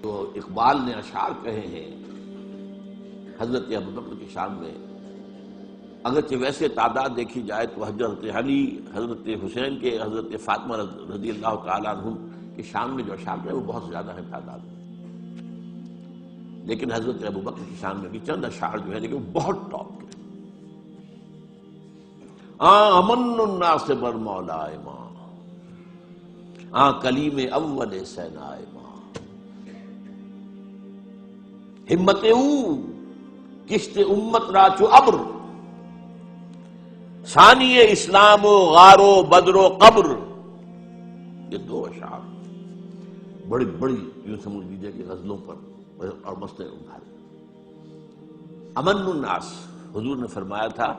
تو اقبال نے اشعار کہے ہیں حضرت ابوبکر کی شان میں، اگرچہ ویسے تعداد دیکھی جائے تو حضرت علی، حضرت حسین کے، حضرت فاطمہ رضی اللہ تعالیٰ عنہ کی شان میں جو اشعار ہیں وہ بہت زیادہ ہیں تعداد میں، لیکن حضرت ابوبکر کی شان میں بھی چند اشعار جو ہیں لیکن وہ بہت ٹاپ کے۔ امن الناس بر مولائے ماں، کلیم اول سینائے ماں، ہمت او کشت امت را چو ابر، ثانی اسلام و غار و بدر و قبر۔ یہ دو اشعار بڑی بڑی یوں سمجھ لیجیے کہ غزلوں پر اور مسئلے ابھارے۔ امن الناس، حضور نے فرمایا تھا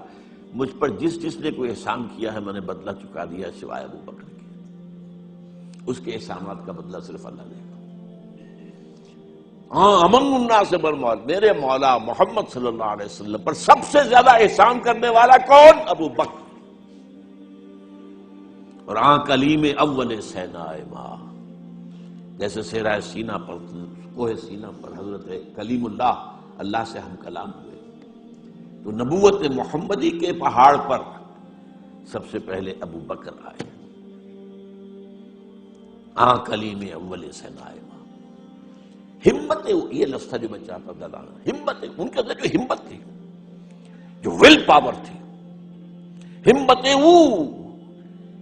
مجھ پر جس نے کوئی احسان کیا ہے میں نے بدلہ چکا دیا ہے سوائے ابوبکر کے، اس کے احسانات کا بدلہ صرف اللہ دے گا۔ امن الناس بر مولا، میرے مولا محمد صلی اللہ علیہ وسلم پر سب سے زیادہ احسان کرنے والا کون؟ ابو بکر۔ اور کلیم اول سینائے ماں، جیسے صحرا سینا پر، کوہ سینا پر حضرت کلیم اللہ سے ہم کلام ہوئے، تو نبوت محمدی کے پہاڑ پر سب سے پہلے ابو بکر آئے۔ کلیم اول سینائے ماں، ہمت، یہ لفظ تھا جو میں چاہتا تھا لانا، ہمت، ان کے اندر جو ہمت تھی، جو ول پاور تھی، ہمت وہ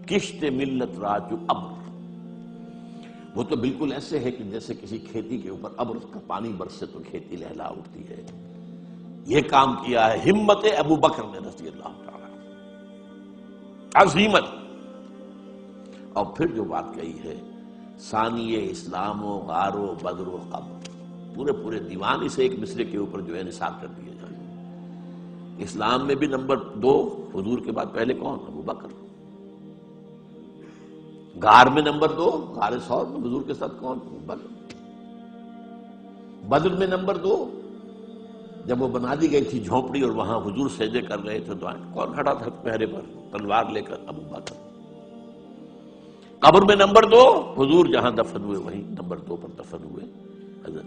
کشت ملت راجو ابر، وہ تو بالکل ایسے ہے کہ جیسے کسی کھیتی کے اوپر ابر کا پانی برسے تو کھیتی لہلا اٹھتی ہے، یہ کام کیا ہے ہمت ابو بکر نے رضی اللہ تعالی عظیمت۔ اور پھر جو بات کہی ہے ثانی اسلام و غار و بدر و قبر، پورے دیوان اسے ایک مصرے کے اوپر جو ہے نثار کر دیے جائیں۔ اسلام میں بھی نمبر 2 حضور کے بعد پہلے کون؟ ابو بکر۔ غار میں نمبر 2، غار ثور میں حضور کے ساتھ کون؟ ابو بکر۔ بدر میں نمبر 2، جب وہ بنا دی گئی تھی جھونپڑی اور وہاں حضور سجدے کر رہے تھے تو کون کھڑا تھا پہرے پر تلوار لے کر؟ ابو بکر۔ قبر میں نمبر 2، حضور جہاں دفن ہوئے وہیں نمبر 2 پر دفن ہوئے حضرت